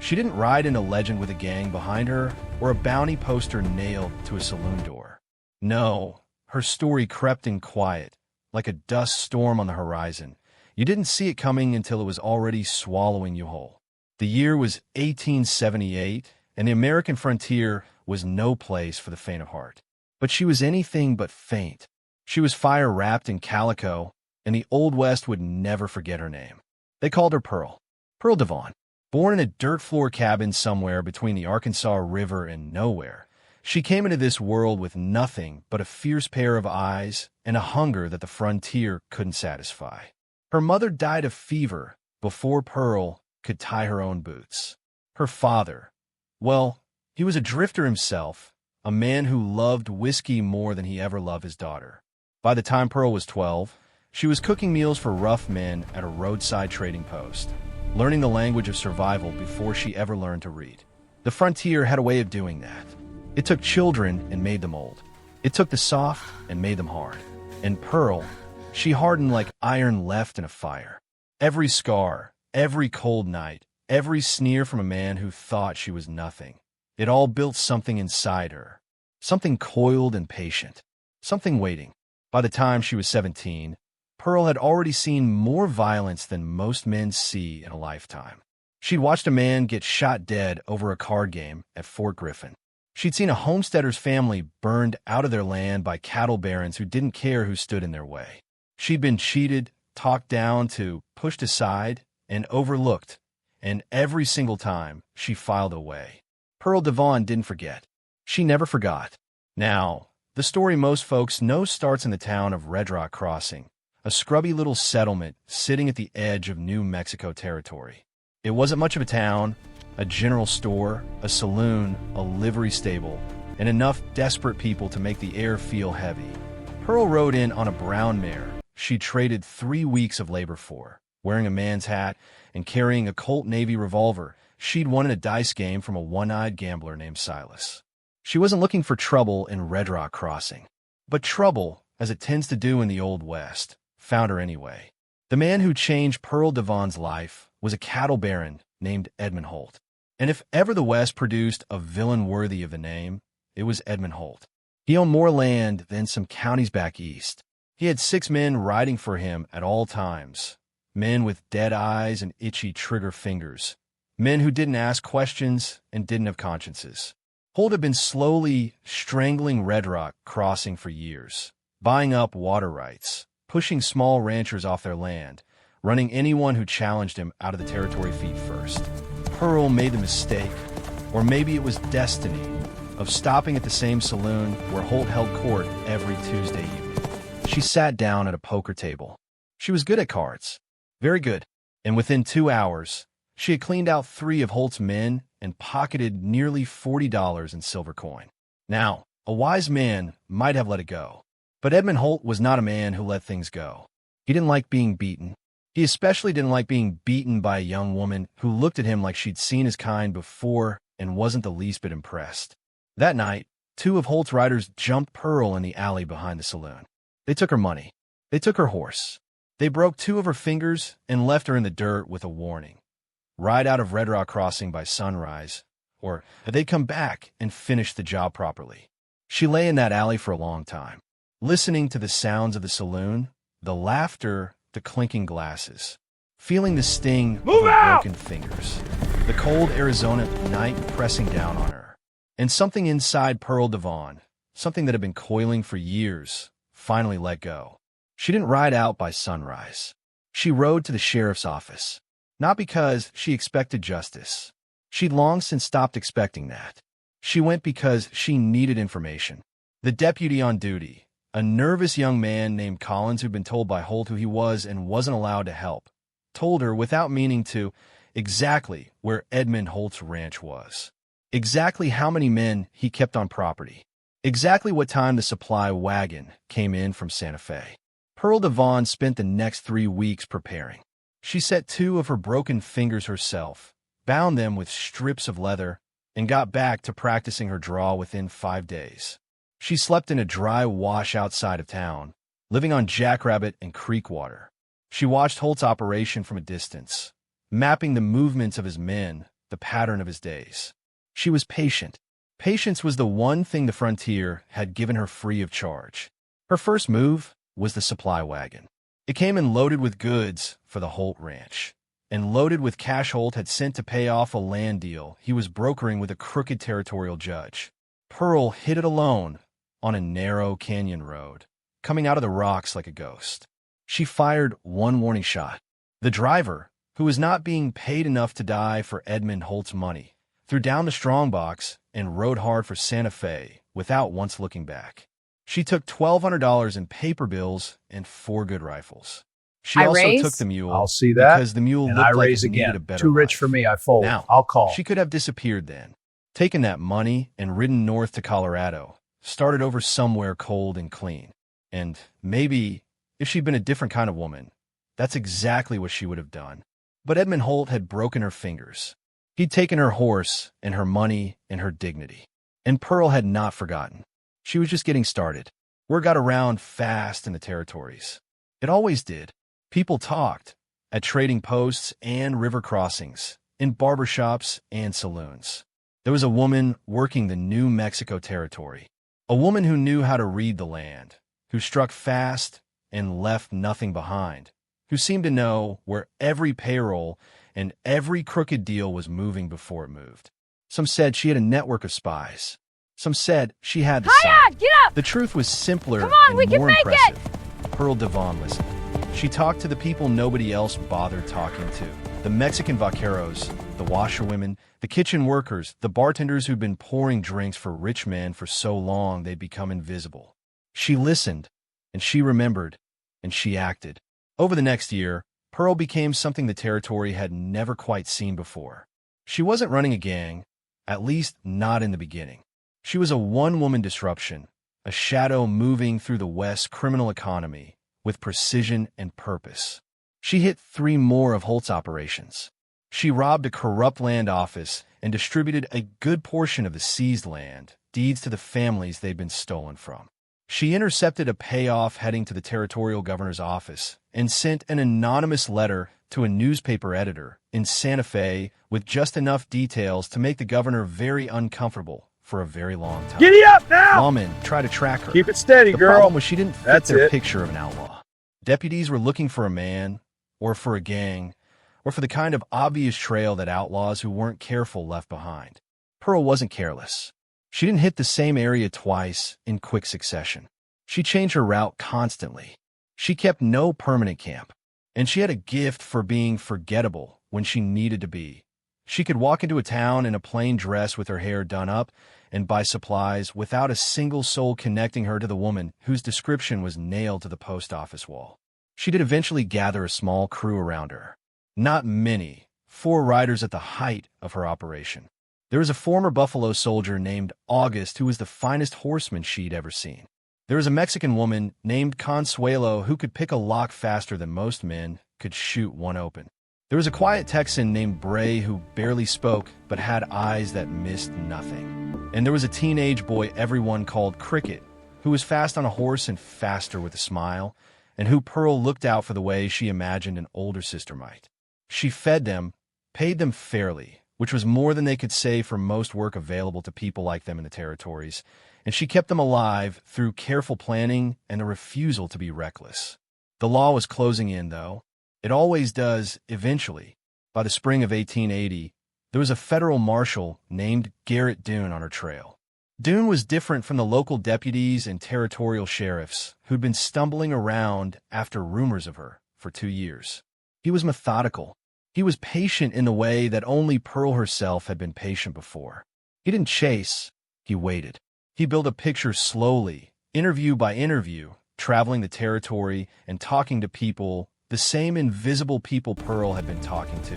She didn't ride in a legend with a gang behind her or a bounty poster nailed to a saloon door. No, her story crept in quiet, like a dust storm on the horizon. You didn't see it coming until it was already swallowing you whole. The year was 1878, and the American frontier was no place for the faint of heart. But she was anything but faint. She was fire-wrapped in calico, and the Old West would never forget her name. They called her Pearl Duvane. Born in a dirt-floor cabin somewhere between the Arkansas River and nowhere, she came into this world with nothing but a fierce pair of eyes and a hunger that the frontier couldn't satisfy. Her mother died of fever before Pearl could tie her own boots. Her father, well, he was a drifter himself, a man who loved whiskey more than he ever loved his daughter. By the time Pearl was 12, she was cooking meals for rough men at a roadside trading post, learning the language of survival before she ever learned to read. The frontier had a way of doing that. It took children and made them old. It took the soft and made them hard. And Pearl, she hardened like iron left in a fire. Every scar, every cold night, every sneer from a man who thought she was nothing. It all built something inside her. Something coiled and patient. Something waiting. By the time she was 17, Pearl had already seen more violence than most men see in a lifetime. She'd watched a man get shot dead over a card game at Fort Griffin. She'd seen a homesteader's family burned out of their land by cattle barons who didn't care who stood in their way. She'd been cheated, talked down to, pushed aside, and overlooked, and every single time she filed away. Pearl Duvane didn't forget. She never forgot. Now, the story most folks know starts in the town of Redrock Crossing, a scrubby little settlement sitting at the edge of New Mexico territory. It wasn't much of a town, a general store, a saloon, a livery stable, and enough desperate people to make the air feel heavy. Pearl rode in on a brown mare she traded 3 weeks of labor for, wearing a man's hat and carrying a Colt Navy revolver she'd won in a dice game from a one-eyed gambler named Silas. She wasn't looking for trouble in Redrock Crossing, but trouble, as it tends to do in the Old West, found her anyway. The man who changed Pearl Duvane's life was a cattle baron named Edmund Holt. And if ever the West produced a villain worthy of the name, it was Edmund Holt. He owned more land than some counties back east. He had 6 men riding for him at all times, men with dead eyes and itchy trigger fingers, men who didn't ask questions and didn't have consciences. Holt had been slowly strangling Redrock Crossing for years, buying up water rights, pushing small ranchers off their land, running anyone who challenged him out of the territory feet first. Pearl made the mistake, or maybe it was destiny, of stopping at the same saloon where Holt held court every Tuesday evening. She sat down at a poker table. She was good at cards, very good, and within 2 hours, she had cleaned out 3 of Holt's men and pocketed nearly $40 in silver coin. Now, a wise man might have let it go, but Edmund Holt was not a man who let things go. He didn't like being beaten. He especially didn't like being beaten by a young woman who looked at him like she'd seen his kind before and wasn't the least bit impressed. That night, 2 of Holt's riders jumped Pearl in the alley behind the saloon. They took her money. They took her horse. They broke 2 of her fingers and left her in the dirt with a warning. Ride out of Redrock Crossing by sunrise, or they'd come back and finish the job properly. She lay in that alley for a long time, listening to the sounds of the saloon, the laughter, the clinking glasses, feeling the sting of her broken fingers, the cold Arizona night pressing down on her. And something inside Pearl Duvane, something that had been coiling for years, finally let go. She didn't ride out by sunrise. She rode to the sheriff's office, not because she expected justice. She'd long since stopped expecting that. She went because she needed information. The deputy on duty, a nervous young man named Collins who'd been told by Holt who he was and wasn't allowed to help, told her without meaning to exactly where Edmund Holt's ranch was, exactly how many men he kept on property, exactly what time the supply wagon came in from Santa Fe. Pearl Duvane spent the next 3 weeks preparing. She set 2 of her broken fingers herself, bound them with strips of leather, and got back to practicing her draw within 5 days. She slept in a dry wash outside of town, living on jackrabbit and creek water. She watched Holt's operation from a distance, mapping the movements of his men, the pattern of his days. She was patient. Patience was the one thing the frontier had given her free of charge. Her first move was the supply wagon. It came in loaded with goods for the Holt Ranch, and loaded with cash Holt had sent to pay off a land deal he was brokering with a crooked territorial judge. Pearl hid it alone on a narrow canyon road, coming out of the rocks like a ghost. She fired one warning shot. The driver, who was not being paid enough to die for Edmund Holt's money, threw down the strongbox and rode hard for Santa Fe without once looking back. She took $1,200 in paper bills and 4 good rifles. She also took the mule. I'll see that. Because the mule and looked I like raise it needed again. a better Too rich life. for me, I fold. Now, I'll call. she could have disappeared then, taken that money and ridden north to Colorado, started over somewhere cold and clean. And maybe, if she'd been a different kind of woman, that's exactly what she would have done. But Edmund Holt had broken her fingers. He'd taken her horse and her money and her dignity. And Pearl had not forgotten. She was just getting started. Word got around fast in the territories. It always did. People talked at trading posts and river crossings, in barbershops and saloons. There was a woman working the New Mexico territory, a woman who knew how to read the land, who struck fast and left nothing behind, who seemed to know where every payroll and every crooked deal was moving before it moved. Some said she had a network of spies. Some said she had the sign. Get up! The truth was simpler Come on, and we can more make impressive. Pearl Duvane listened. She talked to the people nobody else bothered talking to. The Mexican vaqueros, the washerwomen, the kitchen workers, the bartenders who'd been pouring drinks for rich men for so long they'd become invisible. She listened, and she remembered, and she acted. Over the next year, Pearl became something the territory had never quite seen before. She wasn't running a gang, at least not in the beginning. She was a one-woman disruption, a shadow moving through the West's criminal economy with precision and purpose. She hit 3 more of Holt's operations. She robbed a corrupt land office and distributed a good portion of the seized land, deeds to the families they'd been stolen from. She intercepted a payoff heading to the territorial governor's office and sent an anonymous letter to a newspaper editor in Santa Fe with just enough details to make the governor very uncomfortable for a very long time. Giddy up now! Lawmen tried to track her. Keep it steady, The girl. problem was she didn't fit That's their it. picture of an outlaw. Deputies were looking for a man, or for a gang, or for the kind of obvious trail that outlaws who weren't careful left behind. Pearl wasn't careless. She didn't hit the same area twice in quick succession. She changed her route constantly. She kept no permanent camp, and she had a gift for being forgettable when she needed to be. She could walk into a town in a plain dress with her hair done up and buy supplies without a single soul connecting her to the woman whose description was nailed to the post office wall. She did eventually gather a small crew around her. Not many, 4 riders at the height of her operation. There was a former Buffalo soldier named August who was the finest horseman she'd ever seen. There was a Mexican woman named Consuelo who could pick a lock faster than most men could shoot one open. There was a quiet Texan named Bray who barely spoke but had eyes that missed nothing. And there was a teenage boy everyone called Cricket, who was fast on a horse and faster with a smile, and who Pearl looked out for the way she imagined an older sister might. She fed them, paid them fairly, which was more than they could say for most work available to people like them in the territories, and she kept them alive through careful planning and the refusal to be reckless. The law was closing in, though. It always does, eventually. By the spring of 1880, there was a federal marshal named Garrett Dune on her trail. Dune was different from the local deputies and territorial sheriffs who'd been stumbling around after rumors of her for 2 years. He was methodical. He was patient in the way that only Pearl herself had been patient before. He didn't chase, he waited. He built a picture slowly, interview by interview, traveling the territory and talking to people, the same invisible people Pearl had been talking to.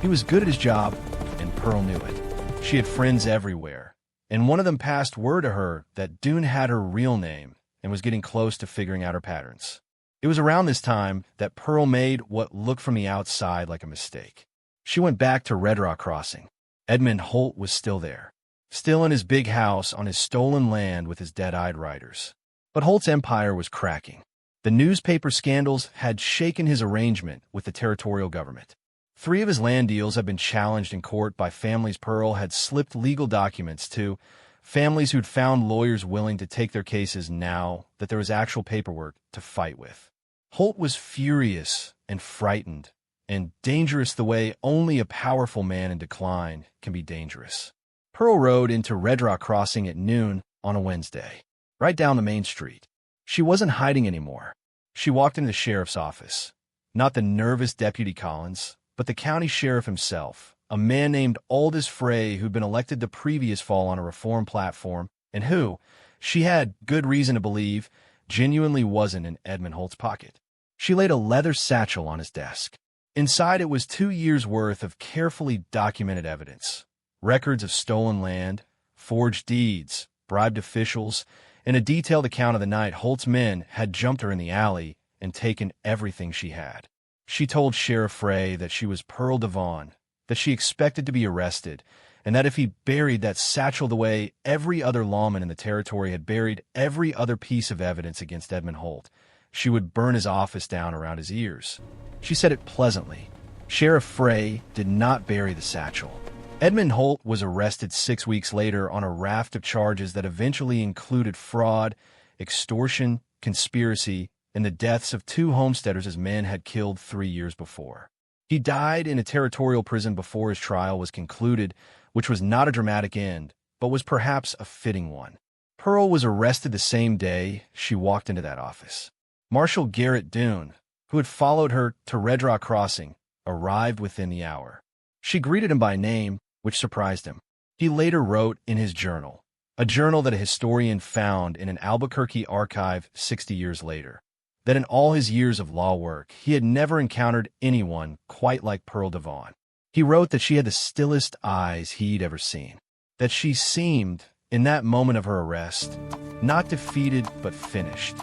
He was good at his job, and Pearl knew it. She had friends everywhere, and one of them passed word to her that Dune had her real name and was getting close to figuring out her patterns. It was around this time that Pearl made what looked from the outside like a mistake. She went back to Redrock Crossing. Edmund Holt was still there, still in his big house on his stolen land with his dead-eyed riders. But Holt's empire was cracking. The newspaper scandals had shaken his arrangement with the territorial government. 3 of his land deals had been challenged in court by families Pearl had slipped legal documents to, families who'd found lawyers willing to take their cases now that there was actual paperwork to fight with. Holt was furious and frightened, and dangerous the way only a powerful man in decline can be dangerous. Pearl rode into Redrock Crossing at noon on a Wednesday, right down the main street. She wasn't hiding anymore. She walked into the sheriff's office. Not the nervous Deputy Collins, but the county sheriff himself, a man named Aldous Frey who'd been elected the previous fall on a reform platform, and who, she had good reason to believe, genuinely wasn't in Edmund Holt's pocket. She laid a leather satchel on his desk. Inside it was 2 years' worth of carefully documented evidence. Records of stolen land, forged deeds, bribed officials, and a detailed account of the night Holt's men had jumped her in the alley and taken everything she had. She told Sheriff Frey that she was Pearl Duvane, that she expected to be arrested, and that if he buried that satchel the way every other lawman in the territory had buried every other piece of evidence against Edmund Holt, she would burn his office down around his ears. She said it pleasantly. Sheriff Frey did not bury the satchel. Edmund Holt was arrested 6 weeks later on a raft of charges that eventually included fraud, extortion, conspiracy, and the deaths of 2 homesteaders his men had killed 3 years before. He died in a territorial prison before his trial was concluded, which was not a dramatic end, but was perhaps a fitting one. Pearl was arrested the same day she walked into that office. Marshal Garrett Doone, who had followed her to Redrock Crossing, arrived within the hour. She greeted him by name, which surprised him. He later wrote in his journal, a journal that a historian found in an Albuquerque archive 60 years later, that in all his years of law work, he had never encountered anyone quite like Pearl Duvane. He wrote that she had the stillest eyes he'd ever seen, that she seemed, in that moment of her arrest, not defeated but finished,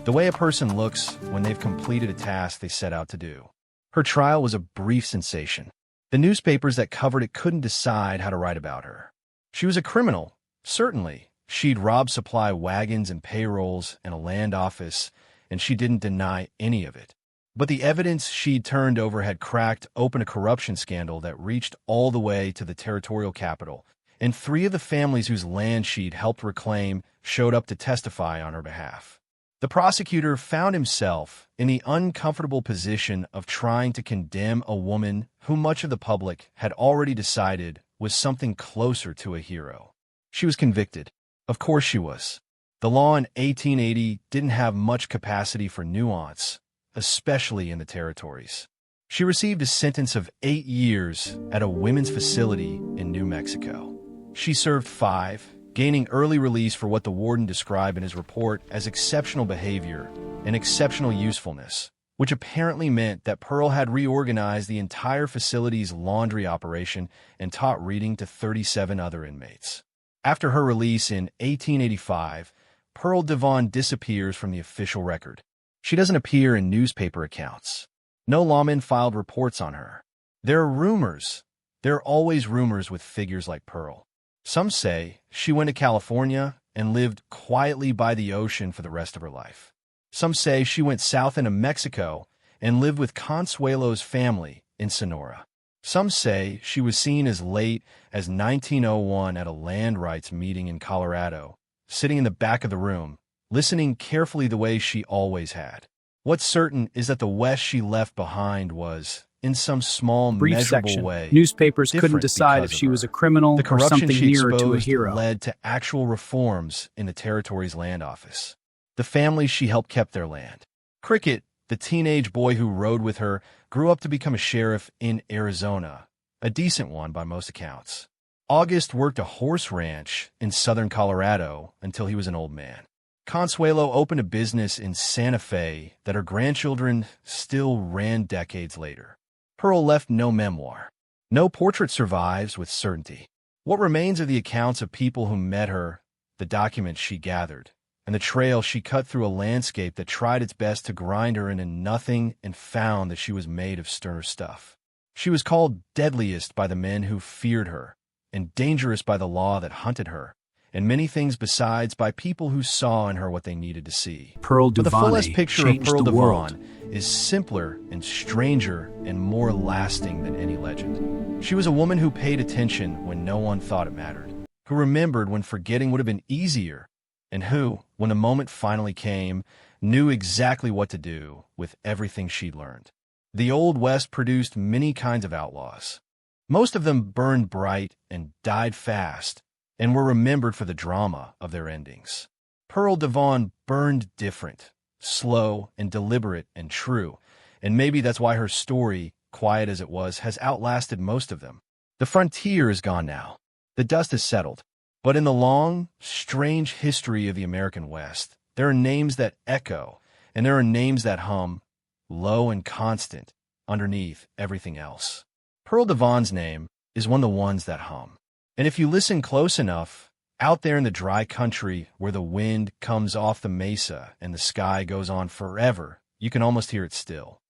the way a person looks when they've completed a task they set out to do. Her trial was a brief sensation. The newspapers that covered it couldn't decide how to write about her. She was a criminal, certainly. She'd robbed supply wagons and payrolls in a land office, and she didn't deny any of it. But the evidence she'd turned over had cracked open a corruption scandal that reached all the way to the territorial capital, and 3 of the families whose land she'd helped reclaim showed up to testify on her behalf. The prosecutor found himself in the uncomfortable position of trying to condemn a woman who much of the public had already decided was something closer to a hero. She was convicted. Of course she was. The law in 1880 didn't have much capacity for nuance, especially in the territories. She received a sentence of 8 years at a women's facility in New Mexico. She served 5, gaining early release for what the warden described in his report as exceptional behavior and exceptional usefulness, which apparently meant that Pearl had reorganized the entire facility's laundry operation and taught reading to 37 other inmates. After her release in 1885, Pearl Duvane disappears from the official record. She doesn't appear in newspaper accounts. No lawman filed reports on her. There are rumors. There are always rumors with figures like Pearl. Some say she went to California and lived quietly by the ocean for the rest of her life. Some say she went south into Mexico and lived with Consuelo's family in Sonora. Some say she was seen as late as 1901 at a land rights meeting in Colorado, sitting in the back of the room, listening carefully the way she always had. What's certain is that the West she left behind was, in some small, measurable way, newspapers couldn't decide if she was a criminal the or corruption something she nearer to a exposed hero. led to actual reforms in the territory's land office. The families she helped kept their land. Cricket, the teenage boy who rode with her, grew up to become a sheriff in Arizona, a decent one by most accounts. August worked a horse ranch in southern Colorado until he was an old man. Consuelo opened a business in Santa Fe that her grandchildren still ran decades later. Pearl left no memoir. No portrait survives with certainty. What remains are the accounts of people who met her, the documents she gathered, and the trail she cut through a landscape that tried its best to grind her into nothing and found that she was made of sterner stuff. She was called deadliest by the men who feared her, and dangerous by the law that hunted her, and many things besides by people who saw in her what they needed to see. Pearl But the fullest Duvane picture of changed Pearl the world. Duvane is simpler and stranger and more lasting than any legend. She was a woman who paid attention when no one thought it mattered, who remembered when forgetting would have been easier, and who, when the moment finally came, knew exactly what to do with everything she'd learned. The Old West produced many kinds of outlaws. Most of them burned bright and died fast, and were remembered for the drama of their endings. Pearl Duvane burned different, slow and deliberate and true, and maybe that's why her story, quiet as it was, has outlasted most of them. The frontier is gone now. The dust has settled. But in the long, strange history of the American West, there are names that echo, and there are names that hum, low and constant, underneath everything else. Pearl Duvane's name is one of the ones that hum. And if you listen close enough, out there in the dry country where the wind comes off the mesa and the sky goes on forever, you can almost hear it still.